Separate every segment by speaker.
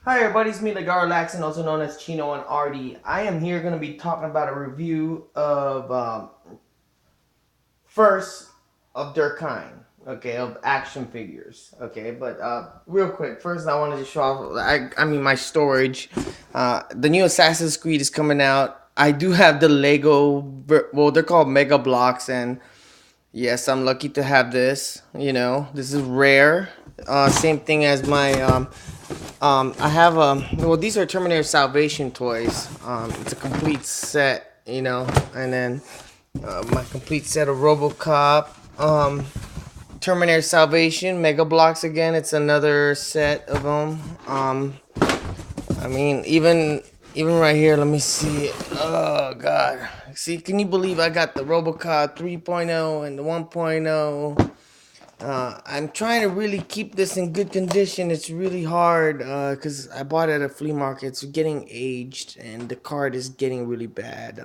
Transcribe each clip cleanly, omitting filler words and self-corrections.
Speaker 1: Hi everybody, it's me, Laxon, also known as Chino and Artie. I am here going to be talking about a review of first of their kind, okay, of action figures, okay. But real quick, first I wanted to show off. My storage. The new Assassin's Creed is coming out. I do have the Lego. Well, they're called Mega Blocks, and yes, I'm lucky to have this. This is rare. Same thing as my I have well, these are Terminator Salvation toys. It's a complete set, and then my complete set of RoboCop, Terminator Salvation, Mega Blocks again. It's another set of them. Even right here, let me see. Oh God, see, can you believe I got the RoboCop 3.0 and the 1.0? I'm trying to really keep this in good condition. It's really hard because I bought it at a flea market. It's getting aged and the card is getting really bad.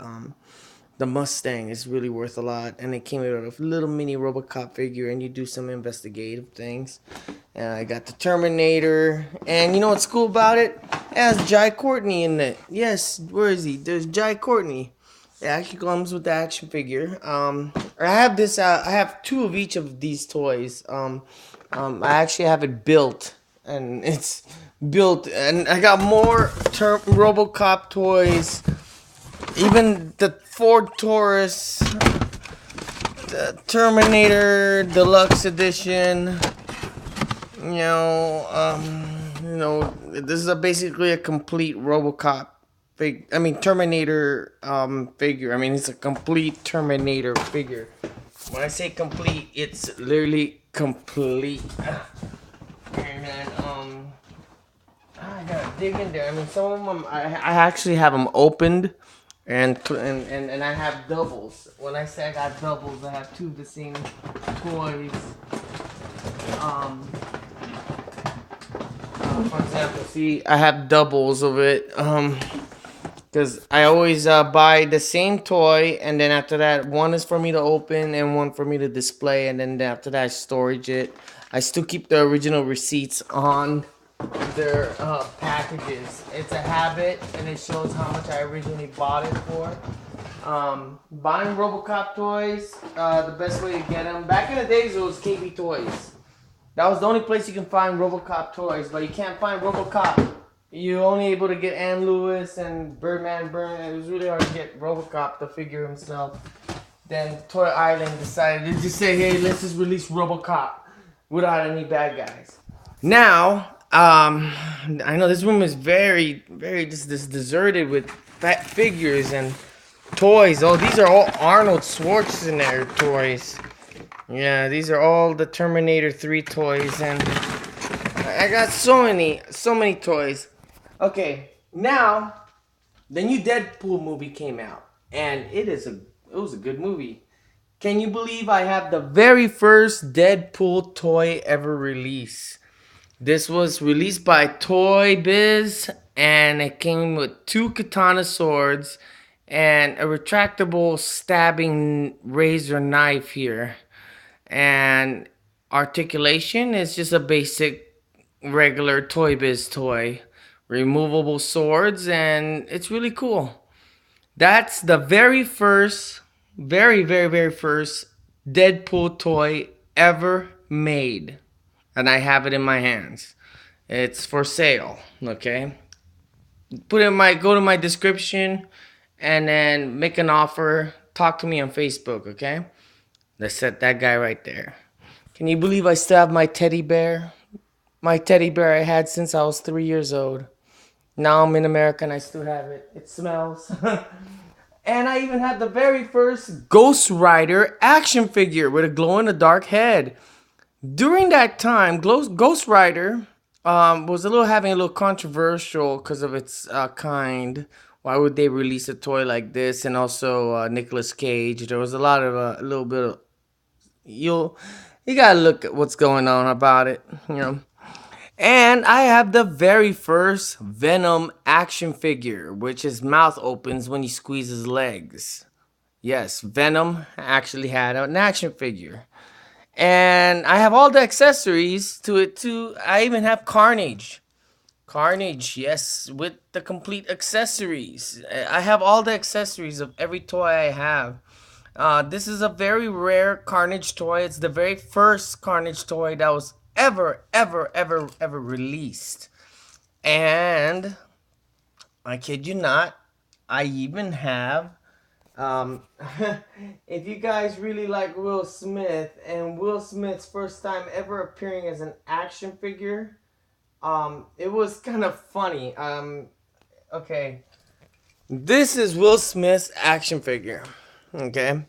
Speaker 1: The Mustang is really worth a lot, and it came with a little mini RoboCop figure, and you do some investigative things. I got the Terminator, and you know what's cool about it? It has Jai Courtney in it. Yes, where is he? There's Jai Courtney. It actually comes with the action figure. I have this. I have two of each of these toys. I actually have it built, and it's built, and I got more RoboCop toys. Even the Ford Taurus, the Terminator Deluxe Edition. This is basically a complete RoboCop Terminator figure. It's a complete Terminator figure. When I say complete, it's literally complete. And then I gotta dig in there. Some of them I actually have them opened, and I have doubles. When I say I got doubles, I have two of the same toys. For example, see, I have doubles of it. Because I always buy the same toy, and then after that, one is for me to open and one for me to display, and then after that, I storage it. I still keep the original receipts on their packages. It's a habit, and it shows how much I originally bought it for. Buying RoboCop toys, the best way to get them. Back in the days, it was KB Toys. That was the only place you can find RoboCop toys, but you can't find RoboCop. You're only able to get Ann Lewis and Birdman Byrne. It was really hard to get RoboCop to figure himself. Then Toy Island decided to just say, hey, let's just release RoboCop without any bad guys. Now, I know this room is very, very just deserted with fat figures and toys. Oh, these are all Arnold Schwarzenegger toys. Yeah, these are all the Terminator 3 toys, and I got so many toys. Okay, now the new Deadpool movie came out, and it was a good movie. Can you believe I have the very first Deadpool toy ever released? This was released by Toy Biz, and it came with two katana swords and a retractable stabbing razor knife here. And articulation is just a basic regular Toy Biz toy. Removable swords, and it's really cool. That's the very first Deadpool toy ever made. And I have it in my hands. It's for sale, okay? Go to my description and then make an offer. Talk to me on Facebook, okay? Let's set that guy right there. Can you believe I still have my teddy bear? My teddy bear I had since I was 3 years old. Now I'm in America and I still have it. It smells. And I even had the very first Ghost Rider action figure with a glow-in-the-dark head. During that time, Ghost Rider was having a little controversial because of its kind. Why would they release a toy like this? And also Nicolas Cage. There was a lot of a little bit of you gotta look at what's going on about it. And I have the very first Venom action figure, which his mouth opens when he squeezes legs. Yes, Venom actually had an action figure. And I have all the accessories to it too. I even have Carnage. Carnage, yes, with the complete accessories. I have all the accessories of every toy I have. This is a very rare Carnage toy. It's the very first Carnage toy that was ever released. And I kid you not, I even have. Um, if you guys really like Will Smith and Will Smith's first time ever appearing as an action figure, it was kind of funny. Okay, this is Will Smith's action figure. Okay,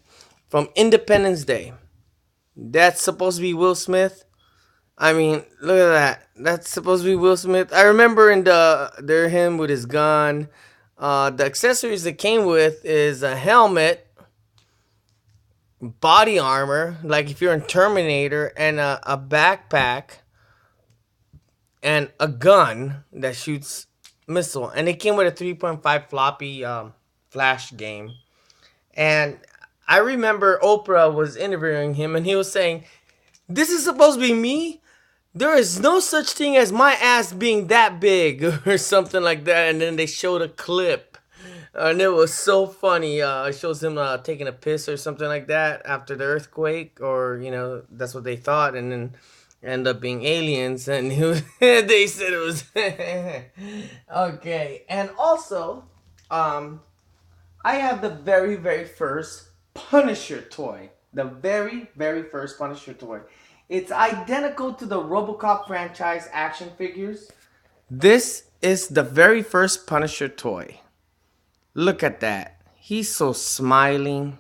Speaker 1: from Independence Day. That's supposed to be Will Smith. I mean, look at that. That's supposed to be Will Smith. I remember in there him with his gun. The accessories that came with is a helmet, body armor, like if you're in Terminator, and a backpack and a gun that shoots missile. And it came with a 3.5 floppy flash game. And I remember Oprah was interviewing him, and he was saying, "This is supposed to be me. There is no such thing as my ass being that big," or something like that. And then they showed a clip, and it was so funny. It shows him taking a piss or something like that after the earthquake, or that's what they thought, and then end up being aliens. And they said it was okay. And also, um, I have the very first Punisher toy. The very first Punisher toy. It's identical to the RoboCop franchise action figures. This is the very first Punisher toy. Look at that. He's so smiling.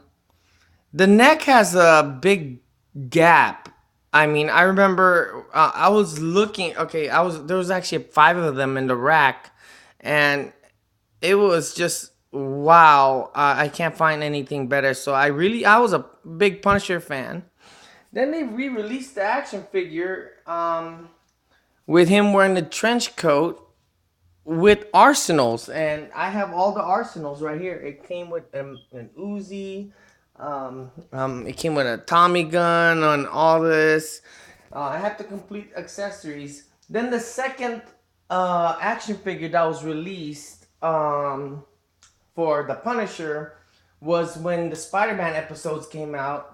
Speaker 1: The neck has a big gap. I mean, I remember I was looking. Okay, there was actually five of them in the rack, and it was just wow. I can't find anything better. So I was a big Punisher fan. Then they re-released the action figure with him wearing the trench coat with arsenals, and I have all the arsenals right here. It came with an Uzi. It came with a Tommy gun on all this. I have the complete accessories. Then the second action figure that was released for the Punisher was when the Spider-Man episodes came out.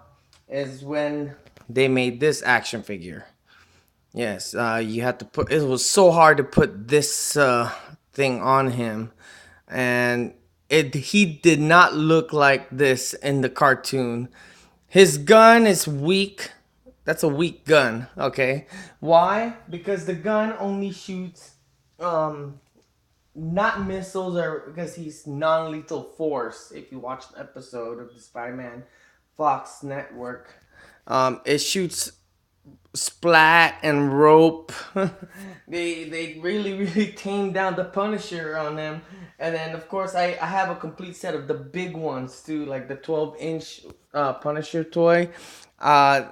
Speaker 1: Is when they made this action figure. Yes, you had to put. It was so hard to put this thing on him, and he did not look like this in the cartoon. His gun is weak. That's a weak gun. Okay, why? Because the gun only shoots not missiles, or because he's non-lethal force. If you watch an episode of the Spider-Man Fox network, it shoots splat and rope. They really tamed down the Punisher on them. And then of course I have a complete set of the big ones too, like the 12-inch Punisher toy. Uh,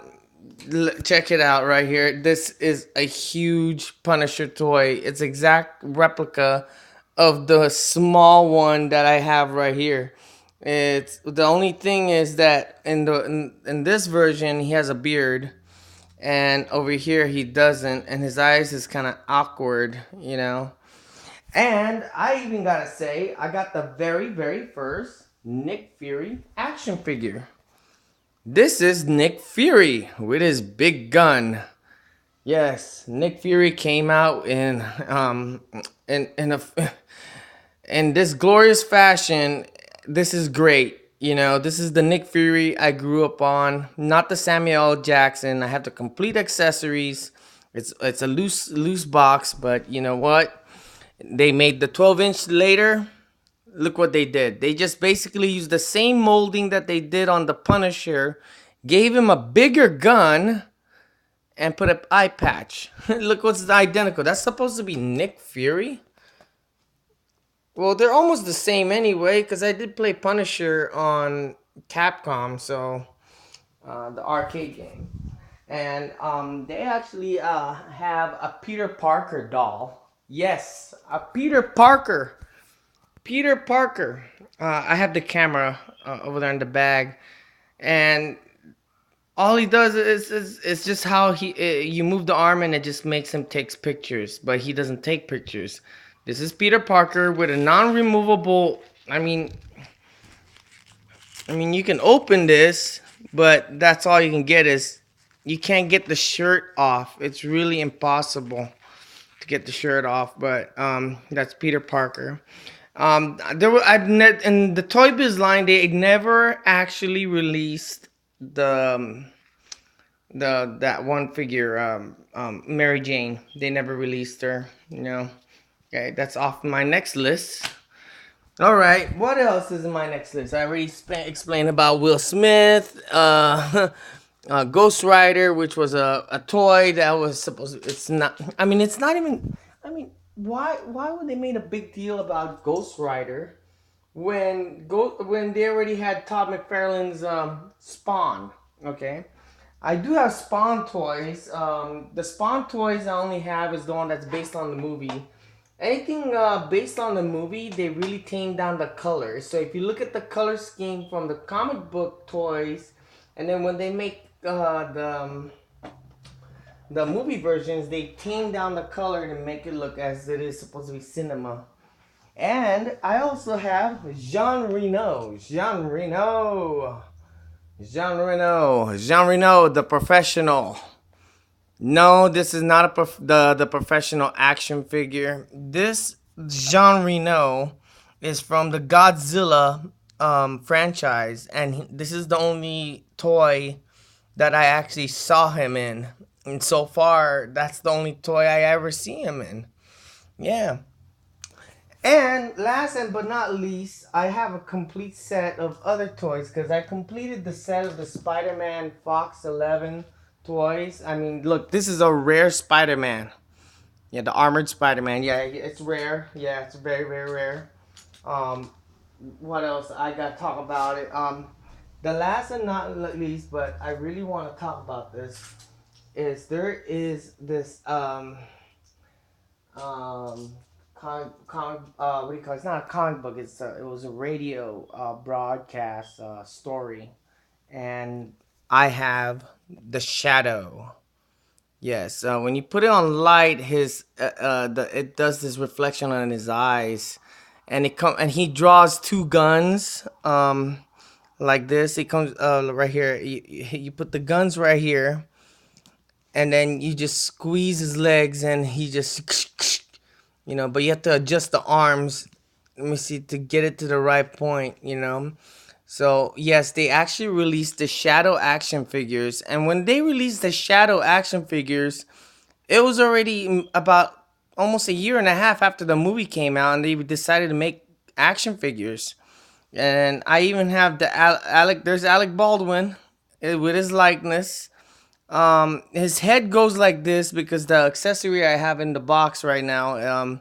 Speaker 1: Check it out right here. This is a huge Punisher toy. It's exact replica of the small one that I have right here. It's the only thing is that in this version he has a beard, and over here he doesn't, and his eyes is kind of awkward. And I even gotta say, I got the very first Nick Fury action figure. This is Nick Fury with his big gun. Yes, Nick Fury came out in a in this glorious fashion. This is great. This is the Nick Fury I grew up on, not the Samuel L. Jackson. I have the complete accessories. It's a loose box, but you know what? They made the 12-inch later. Look what they did. They just basically used the same molding that they did on the Punisher, gave him a bigger gun, and put an eye patch. Look what's identical. That's supposed to be Nick Fury. Well, they're almost the same anyway, because I did play Punisher on Capcom, so the arcade game. And they actually have a Peter Parker doll. Yes, a Peter Parker. Peter Parker. I have the camera over there in the bag. And All he does is it's just how you move the arm and it just makes him takes pictures, but he doesn't take pictures. This is Peter Parker with a non-removable. I mean, you can open this, but that's all you can get is you can't get the shirt off. It's really impossible to get the shirt off, but that's Peter Parker. There were in the Toy Biz line they never actually released the that one figure, Mary Jane. They never released her. Okay, that's off my next list. All right, what else is in my next list? I already explained about Will Smith, Ghost Rider, which was a toy that was supposed. It's not. I mean, it's not even. I mean, why would they made a big deal about Ghost Rider when they already had Todd McFarlane's Spawn? Okay, I do have Spawn toys. The Spawn toys I only have is the one that's based on the movie. Anything based on the movie, they really tamed down the colors. So if you look at the color scheme from the comic book toys, and then when they make the movie versions, they tame down the color to make it look as it is supposed to be cinema. And I also have Jean Reno, the professional. No, this is not the professional action figure. This Jean Reno is from the Godzilla franchise, and this is the only toy that I actually saw him in. And so far, that's the only toy I ever see him in. Yeah. And last and but not least, I have a complete set of other toys because I completed the set of the Spider-Man Fox 11 toys. I mean, look, this is a rare Spider-Man. Yeah, the armored Spider-Man. Yeah, it's rare. Yeah, it's very, very rare. Um, what else? I got to talk about it. The last and not least, but I really want to talk about this, is there is this what do you call it? It's not a comic book. It was a radio broadcast story, and I have the Shadow. Yes, when you put it on light, it does this reflection on his eyes, and he draws two guns like this. It comes right here. You put the guns right here, and then you just squeeze his legs, and he just but you have to adjust the arms. Let me see to get it to the right point. So yes, they actually released the Shadow action figures, and when they released the Shadow action figures, it was already about almost a year and a half after the movie came out, and they decided to make action figures. And I even have the Alec. There's Alec Baldwin with his likeness. His head goes like this because the accessory I have in the box right now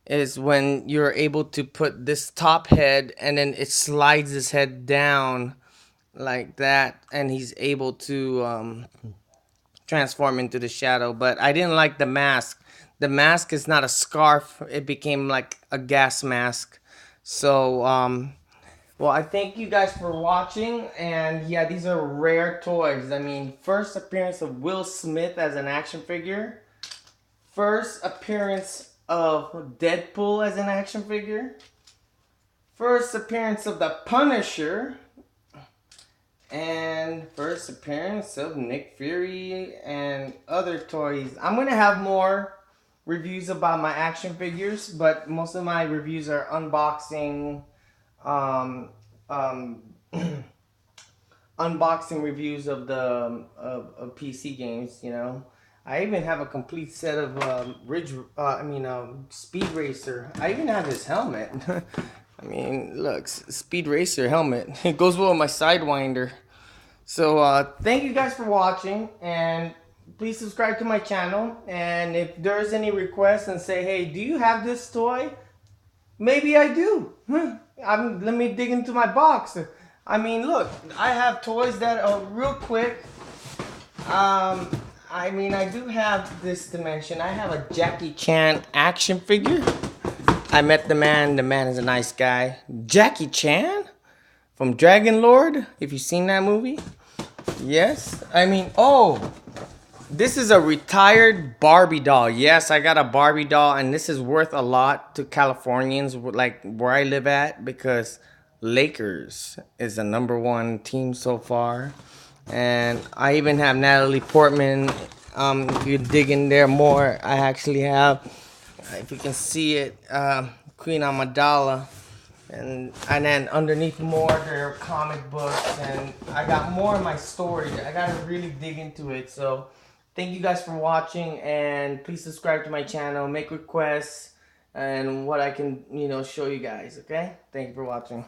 Speaker 1: is when you're able to put this top head and then it slides his head down like that, and he's able to transform into the Shadow. But I didn't like the mask. The mask is not a scarf. It became like a gas mask. So well, I thank you guys for watching, and yeah, these are rare toys. I mean, first appearance of Will Smith as an action figure, first appearance of Deadpool as an action figure, first appearance of the Punisher, and first appearance of Nick Fury and other toys. I'm gonna have more reviews about my action figures, but most of my reviews are unboxing, unboxing reviews of the of PC games. I even have a complete set of Speed Racer. I even have his helmet. I mean, look, Speed Racer helmet. It goes well with my Sidewinder. So thank you guys for watching, and please subscribe to my channel. And if there's any requests, and say, hey, do you have this toy? Maybe I do. Let me dig into my box. I mean, look, I have toys that are real quick. I do have this to mention. I have a Jackie Chan action figure. I met the man. The man is a nice guy. Jackie Chan from Dragon Lord, if you've seen that movie. Yes, I mean, oh, this is a retired Barbie doll. Yes, I got a Barbie doll, and this is worth a lot to Californians, like where I live at, because Lakers is the number one team so far. And I even have Natalie Portman. If you dig in there more, I actually have, if you can see it, Queen Amidala. And then underneath more there are comic books, and I got more in my storage. I gotta really dig into it. So thank you guys for watching, and please subscribe to my channel, make requests, and what I can show you guys. Okay, thank you for watching.